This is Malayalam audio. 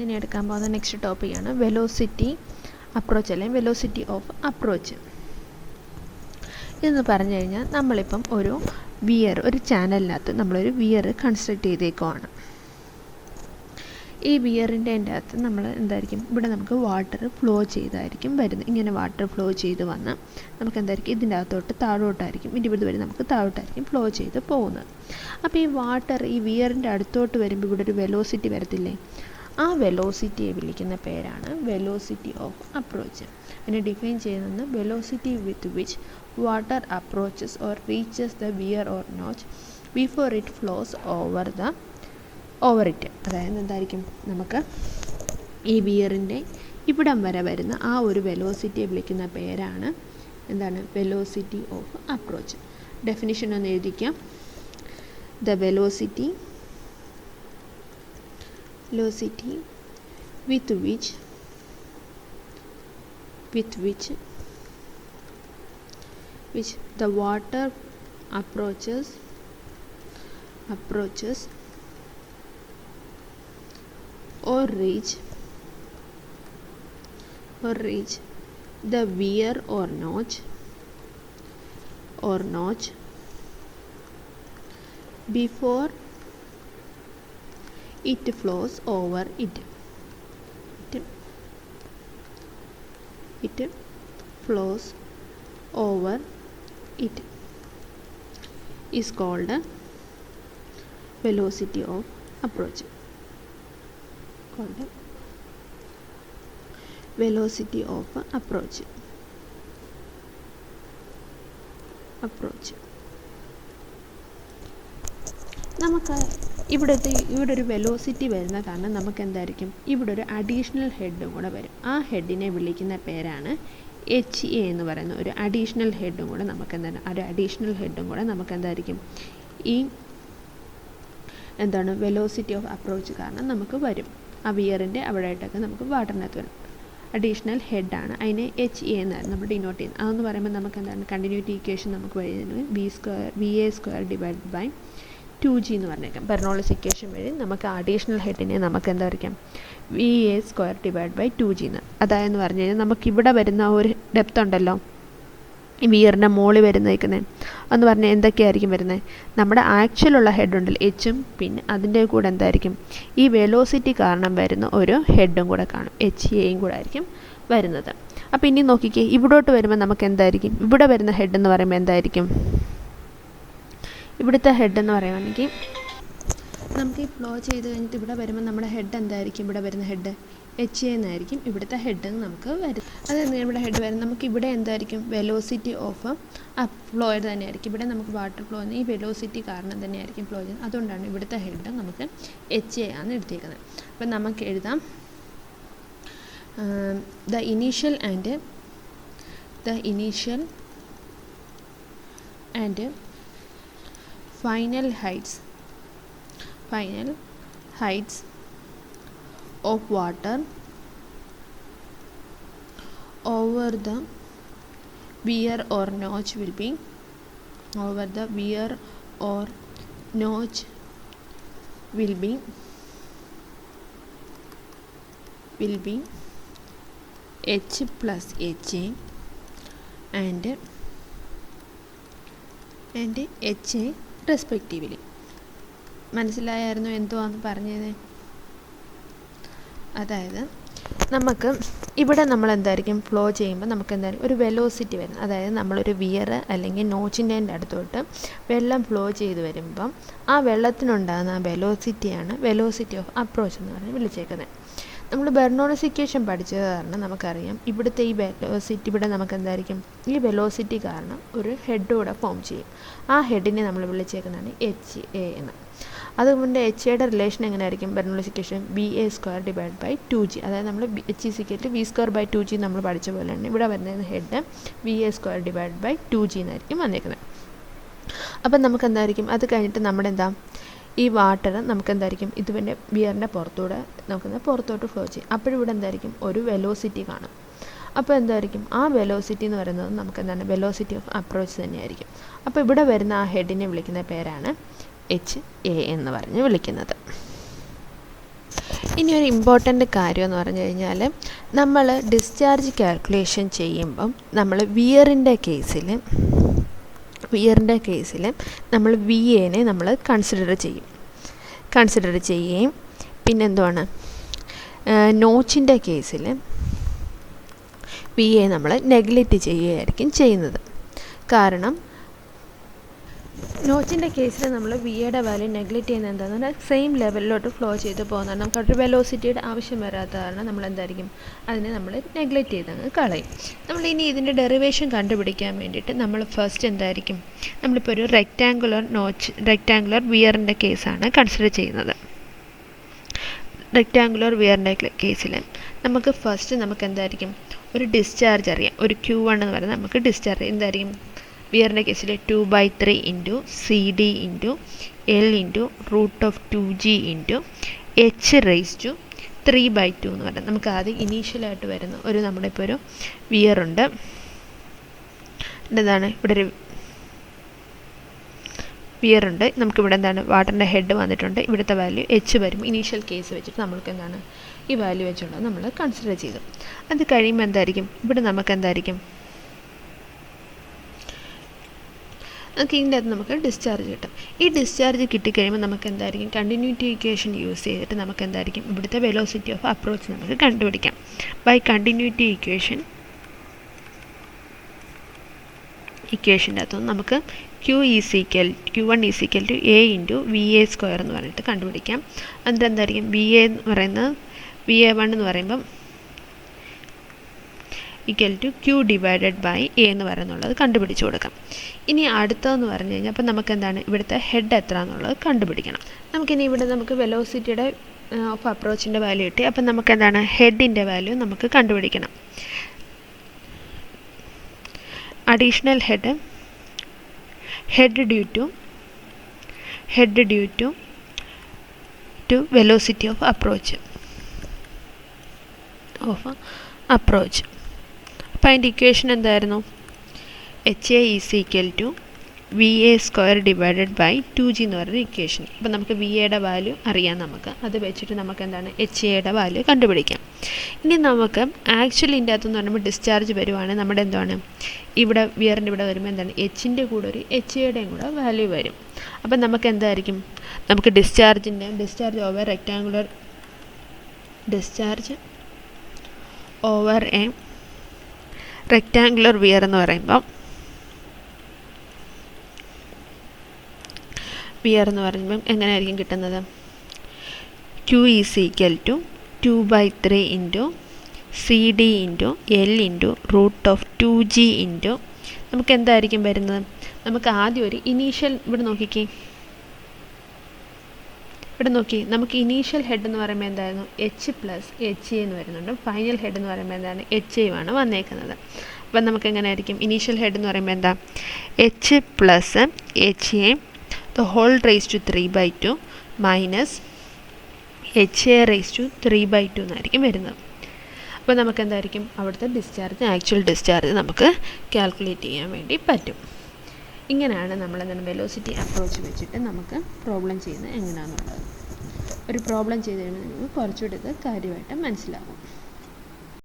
ഇനി എടുക്കാൻ പോകുന്ന നെക്സ്റ്റ് ടോപ്പിക്കാണ് വെലോസിറ്റി അപ്രോച്ച് അല്ലെങ്കിൽ വെലോസിറ്റി ഓഫ് അപ്രോച്ച്. ഇതെന്ന് പറഞ്ഞു കഴിഞ്ഞാൽ നമ്മളിപ്പം ഒരു ചാനലിനകത്ത് നമ്മളൊരു വിയർ കൺസ്ട്രക്റ്റ് ചെയ്തേക്കുവാണ്. ഈ വിയറിൻ്റെ അകത്ത് നമ്മൾ എന്തായിരിക്കും, ഇവിടെ നമുക്ക് വാട്ടർ ഫ്ലോ ചെയ്തായിരിക്കും വരുന്നത്. ഇങ്ങനെ വാട്ടർ ഫ്ലോ ചെയ്ത് വന്ന് നമുക്ക് എന്തായിരിക്കും ഇതിൻ്റെ അകത്തോട്ട് താഴോട്ടായിരിക്കും, ഇവിടുന്ന് വരെ നമുക്ക് താഴോട്ടായിരിക്കും ഫ്ലോ ചെയ്ത് പോകുന്നത്. അപ്പോൾ ഈ വാട്ടർ ഈ വിയറിൻ്റെ അടുത്തോട്ട് വരുമ്പോൾ ഇവിടെ ഒരു വെലോസിറ്റി വരത്തില്ലേ, ആ വെലോസിറ്റിയെ വിളിക്കുന്ന പേരാണ് വെലോസിറ്റി ഓഫ് അപ്രോച്ച്. അതിനെ ഡിഫൈൻ ചെയ്യുന്നത് velocity with which water approaches or reaches the weir or notch before it flows over it. അതായത് എന്തായിരിക്കും, നമുക്ക് ഈ വിയറിൻ്റെ ഇവിടം വരെ വരുന്ന ആ ഒരു വെലോസിറ്റിയെ വിളിക്കുന്ന പേരാണ് എന്താണ്, വെലോസിറ്റി ഓഫ് അപ്രോച്ച്. ഡെഫിനിഷൻ ഒന്ന് എഴുതിക്കാം. The velocity with which the water approaches or reach the weir or notch before it flows over it. It flows over it is called velocity of approach. Velocity of approach. നമുക്ക് ഇവിടെ ഒരു വെലോസിറ്റി വരുന്ന കാരണം നമുക്ക് എന്തായിരിക്കും, ഇവിടെ ഒരു അഡീഷണൽ ഹെഡും കൂടെ വരും. ആ ഹെഡിനെ വിളിക്കുന്ന പേരാണ് HA എന്ന് പറയുന്ന ഒരു അഡീഷണൽ ഹെഡും കൂടെ നമുക്ക് എന്തായിരിക്കും ഈ വെലോസിറ്റി ഓഫ് അപ്രോച്ച് കാരണം നമുക്ക് വരും. ആ വിയറിൻ്റെ അവിടെയായിട്ടൊക്കെ നമുക്ക് വാട്ടറിനകത്ത് വരും. അഡീഷണൽ ഹെഡാണ്, അതിനെ HA എന്നായിരുന്നു നമ്മൾ ഡിനോട്ട് ചെയ്യുന്നത്. അതെന്ന് പറയുമ്പോൾ നമുക്ക് എന്താണ്, കണ്ടിന്യൂറ്റി ഇക്വേഷൻ നമുക്ക് വഴി VA² ഡിവൈഡ് ബൈ 2G എന്ന് പറഞ്ഞേക്കാം. ബെർണോളിസ് ഇക്വേഷൻ വഴി നമുക്ക് അഡീഷണൽ ഹെഡിനെ നമുക്ക് എന്തായിരിക്കാം, VA² ഡിവൈഡ് ബൈ 2G എന്ന്. അതായെന്ന് പറഞ്ഞു കഴിഞ്ഞാൽ നമുക്കിവിടെ വരുന്ന ഒരു ഡെപ്ത് ഉണ്ടല്ലോ, ഈ വിയറിൻ്റെ മുകളിൽ വരുന്നേക്കുന്നത് എന്ന് പറഞ്ഞാൽ എന്തൊക്കെയായിരിക്കും വരുന്നത്, നമ്മുടെ ആക്ച്വലുള്ള ഹെഡ് ഉണ്ടല്ലോ എച്ചും, പിന്നെ അതിൻ്റെ കൂടെ എന്തായിരിക്കും ഈ വെലോസിറ്റി കാരണം വരുന്ന ഒരു ഹെഡും കൂടെ കാണും, HAയും കൂടെ ആയിരിക്കും വരുന്നത്. അപ്പോൾ ഇനി നോക്കിക്കേ, ഇവിടോട്ട് വരുമ്പോൾ നമുക്ക് എന്തായിരിക്കും, ഇവിടെ വരുന്ന ഹെഡ് എന്ന് പറയുമ്പോൾ എന്തായിരിക്കും, ഇവിടുത്തെ ഹെഡ് എന്ന് പറയുകയാണെങ്കിൽ നമുക്ക് ഈ ഫ്ലോ ചെയ്ത് കഴിഞ്ഞിട്ട് ഇവിടെ വരുമ്പോൾ നമ്മുടെ ഹെഡ് എന്തായിരിക്കും, ഇവിടെ വരുന്ന ഹെഡ് HA എന്നായിരിക്കും ഇവിടുത്തെ ഹെഡ് നമുക്ക് വരും. അതായത് ഇവിടെ ഹെഡ് വരും, നമുക്ക് ഇവിടെ എന്തായിരിക്കും വെലോസിറ്റി ഓഫ് ഫ്ലോ തന്നെയായിരിക്കും. ഇവിടെ നമുക്ക് വാട്ടർ ഫ്ലോ ഈ വെലോസിറ്റി കാരണം തന്നെയായിരിക്കും ഫ്ലോ ചെയ്യുന്നത്. അതുകൊണ്ടാണ് ഇവിടുത്തെ ഹെഡ് നമുക്ക് HA ആണ് എടുത്തേക്കുന്നത്. അപ്പം നമുക്ക് എഴുതാം the initial and final heights of water over the weir or notch will be H plus HA and HA respectively. മനസ്സിലായായിരുന്നു എന്തുവാന്ന് പറഞ്ഞത്? അതായത് നമുക്ക് ഇവിടെ നമ്മൾ എന്തായിരിക്കും ഫ്ലോ ചെയ്യുമ്പോൾ നമുക്ക് എന്തായാലും ഒരു വെലോസിറ്റി വരും. അതായത് നമ്മളൊരു വിയർ അല്ലെങ്കിൽ നോച്ചിൻ്റെ അടുത്തോട്ട് വെള്ളം ഫ്ലോ ചെയ്ത് വരുമ്പം ആ വെള്ളത്തിനുണ്ടാകുന്ന ആ വെലോസിറ്റിയാണ് വെലോസിറ്റി ഓഫ് അപ്രോച്ച് എന്ന് പറഞ്ഞ് വിളിച്ചേക്കുന്നത്. നമ്മൾ ബെർണോളിസ് ഇക്വേഷൻ പഠിച്ചത് കാരണം നമുക്കറിയാം ഇവിടുത്തെ ഈ വെലോസിറ്റി ഇവിടെ നമുക്ക് എന്തായിരിക്കും, ഈ വെലോസിറ്റി കാരണം ഒരു ഹെഡ് കൂടെ ഫോം ചെയ്യും. ആ ഹെഡിനെ നമ്മൾ വിളിച്ചേക്കുന്നതാണ് HA എന്ന്. അതുകൊണ്ട് HAയുടെ റിലേഷൻ എങ്ങനെയായിരിക്കും, Bernoulli's equation VA² divide by 2G. അതായത് നമ്മൾ H = V² ബൈ 2G നമ്മൾ പഠിച്ച പോലെ തന്നെ ഇവിടെ വരുന്ന head VA² divide by 2G എന്നായിരിക്കും വന്നേക്കുന്നത്. അപ്പം നമുക്ക് എന്തായിരിക്കും, അത് കഴിഞ്ഞിട്ട് നമ്മുടെ ഈ വാട്ടർ നമുക്ക് എന്തായിരിക്കും ഇതിൻ്റെ വിയറിൻ്റെ പുറത്തോട്ട് ഫ്ലോ ചെയ്യും. അപ്പോഴിവിടെ എന്തായിരിക്കും ഒരു വെലോസിറ്റി കാണും. അപ്പോൾ എന്തായിരിക്കും ആ വെലോസിറ്റി എന്ന് പറയുന്നത് നമുക്ക് എന്താണ് വെലോസിറ്റി ഓഫ് അപ്രോച്ച് തന്നെയായിരിക്കും. അപ്പോൾ ഇവിടെ വരുന്ന ആ ഹെഡിനെ വിളിക്കുന്ന പേരാണ് HA എന്ന് പറഞ്ഞ് വിളിക്കുന്നത്. ഇനി ഒരു ഇമ്പോർട്ടൻ്റ് കാര്യം എന്ന് പറഞ്ഞു കഴിഞ്ഞാൽ, നമ്മൾ ഡിസ്ചാർജ് കാൽക്കുലേഷൻ ചെയ്യുമ്പം നമ്മൾ വിയറിൻ്റെ കേസിൽ നമ്മൾ വി എനെ നമ്മൾ കൺസിഡർ ചെയ്യുകയും പിന്നെന്തുവാണ് നോച്ചിൻ്റെ കേസിൽ വി എ നമ്മൾ നെഗ്ലക്റ്റ് ചെയ്യുകയായിരിക്കും ചെയ്യുന്നത്. കാരണം നോച്ചിൻ്റെ കേസിൽ നമ്മൾ വി എയുടെ വാല്യൂ നെഗ്ലക്റ്റ് ചെയ്യുന്നത് എന്താണെന്ന് പറഞ്ഞാൽ സെയിം ലെവലിലോട്ട് ഫ്ലോ ചെയ്ത് പോകുന്നതാണ്. നമുക്കൊരു വെലോസിറ്റിയുടെ ആവശ്യം വരാത്ത കാരണം നമ്മൾ എന്തായിരിക്കും അതിനെ നമ്മൾ നെഗ്ലക്റ്റ് ചെയ്തങ്ങ് കളയും. നമ്മൾ ഇനി ഇതിൻ്റെ ഡെറിവേഷൻ കണ്ടുപിടിക്കാൻ വേണ്ടിയിട്ട് നമ്മൾ ഫസ്റ്റ് എന്തായിരിക്കും, നമ്മളിപ്പോൾ ഒരു റെക്റ്റാങ്കുലർ വിയറിൻ്റെ കേസാണ് കൺസിഡർ ചെയ്യുന്നത്. റെക്റ്റാങ്കുലർ വിയറിൻ്റെ കേസിൽ നമുക്ക് ഫസ്റ്റ് നമുക്ക് എന്തായിരിക്കും ഒരു ഡിസ്ചാർജ് അറിയാം. ഒരു Q1 എന്ന് പറയുന്നത് നമുക്ക് ഡിസ്ചാർജ് എന്തായിരിക്കും, വിയറിൻ്റെ കേസിൽ 2/3 into CD into L into √2G into H⁻³ എന്ന് പറയുന്നത് നമുക്ക് ആദ്യം ഇനീഷ്യലായിട്ട് വരുന്ന ഒരു നമ്മുടെ ഇപ്പോൾ ഒരു വിയറുണ്ട്. എന്താണ് ഇവിടെ ഒരു വിയറുണ്ട്. നമുക്കിവിടെ എന്താണ് വാട്ടറിൻ്റെ ഹെഡ് വന്നിട്ടുണ്ട്. ഇവിടുത്തെ വാല്യൂ H വരും. ഇനീഷ്യൽ കേസ് വെച്ചിട്ട് നമ്മൾക്ക് എന്താണ് ഈ വാല്യൂ വെച്ചുള്ളത് നമ്മൾ കൺസിഡർ ചെയ്തു. അത് കഴിയുമ്പോൾ എന്തായിരിക്കും ഇവിടെ നമുക്ക് എന്തായിരിക്കും നമുക്ക് ഇതിൻ്റെ അകത്ത് നമുക്ക് ഡിസ്ചാർജ് കിട്ടും. ഈ ഡിസ്ചാർജ് കിട്ടിക്കഴിയുമ്പോൾ നമുക്ക് എന്തായിരിക്കും കണ്ടിന്യൂറ്റി ഇക്വേഷൻ യൂസ് ചെയ്തിട്ട് നമുക്ക് എന്തായിരിക്കും ഇവിടുത്തെ വെലോസിറ്റി ഓഫ് അപ്രോച്ച് നമുക്ക് കണ്ടുപിടിക്കാം. ബൈ കണ്ടിന്യൂറ്റി ഇക്വേഷൻ്റെ അകത്തുനിന്ന് നമുക്ക് Q1 = A ഇൻറ്റു VA² എന്ന് പറഞ്ഞിട്ട് കണ്ടുപിടിക്കാം. എന്നിട്ട് എന്തായിരിക്കും VA1 എന്ന് പറയുമ്പം = Q/A എന്ന് പറയുന്നുള്ളത് കണ്ടുപിടിച്ച് കൊടുക്കാം. ഇനി അടുത്തതെന്ന് പറഞ്ഞു കഴിഞ്ഞാൽ അപ്പം നമുക്ക് എന്താണ് ഇവിടുത്തെ ഹെഡ് എത്ര എന്നുള്ളത് കണ്ടുപിടിക്കണം. നമുക്കിനി ഇവിടെ നമുക്ക് വെലോസിറ്റിയുടെ ഓഫ് അപ്രോച്ചിൻ്റെ വാല്യൂ കിട്ടി. അപ്പം നമുക്ക് എന്താണ് ഹെഡിൻ്റെ വാല്യൂ നമുക്ക് കണ്ടുപിടിക്കണം. Additional head due to velocity of approach അപ്പോൾ അതിൻ്റെ ഇക്വേഷൻ എന്തായിരുന്നു, HA = VA² / 2G എന്ന് പറയുന്ന ഇക്വേഷൻ. അപ്പോൾ നമുക്ക് VAയുടെ വാല്യൂ അറിയാം. നമുക്ക് അത് വെച്ചിട്ട് നമുക്ക് എന്താണ് HAയുടെ വാല്യൂ കണ്ടുപിടിക്കാം. ഇനി നമുക്ക് ആക്ച്വലി ഇതിൻ്റെ അകത്തെന്ന് പറയുമ്പോൾ ഡിസ്ചാർജ് വരുവാണെങ്കിൽ നമ്മുടെ എന്താണ് ഇവിടെ വിയറിൻ്റെ ഇവിടെ വരുമ്പോൾ എന്താണ് Hൻ്റെ കൂടെ ഒരു HAയുടെയും കൂടെ വാല്യൂ വരും. അപ്പം നമുക്ക് എന്തായിരിക്കും നമുക്ക് discharge over a rectangular weir എന്ന് പറയുമ്പം എങ്ങനെയായിരിക്കും കിട്ടുന്നത്, Q = 2/3 into CD into L into √2G into നമുക്ക് എന്തായിരിക്കും വരുന്നത്, നമുക്ക് ആദ്യം ഒരു ഇനീഷ്യൽ ഇവിടെ നോക്കി നമുക്ക് ഇനീഷ്യൽ ഹെഡ് എന്ന് പറയുമ്പോൾ എന്തായിരുന്നു H+HA എന്ന് വരുന്നുണ്ട്. ഫൈനൽ ഹെഡ് എന്ന് പറയുമ്പോൾ എന്താണ് HA ആണ് വന്നേക്കുന്നത്. അപ്പം നമുക്ക് എങ്ങനെയായിരിക്കും ഇനീഷ്യൽ ഹെഡ് എന്ന് പറയുമ്പോൾ എന്താ H+HA (3/2) മൈനസ് HA⁻³ എന്നായിരിക്കും വരുന്നത്. അപ്പോൾ നമുക്ക് എന്തായിരിക്കും അവിടുത്തെ ആക്ച്വൽ ഡിസ്ചാർജ് നമുക്ക് കാൽക്കുലേറ്റ് ചെയ്യാൻ വേണ്ടി പറ്റും. ഇങ്ങനെയാണ് നമ്മൾ എന്താണ് വെലോസിറ്റി അപ്രോച്ച് വെച്ചിട്ട് നമുക്ക് പ്രോബ്ലം ചെയ്യുന്നത് എങ്ങനെയാണെന്നുള്ളത്. ഒരു പ്രോബ്ലം ചെയ്ത് കഴിയുമ്പോൾ നിങ്ങൾക്ക് കുറച്ചുകൂടി ഇത് കാര്യമായിട്ട് മനസ്സിലാകും.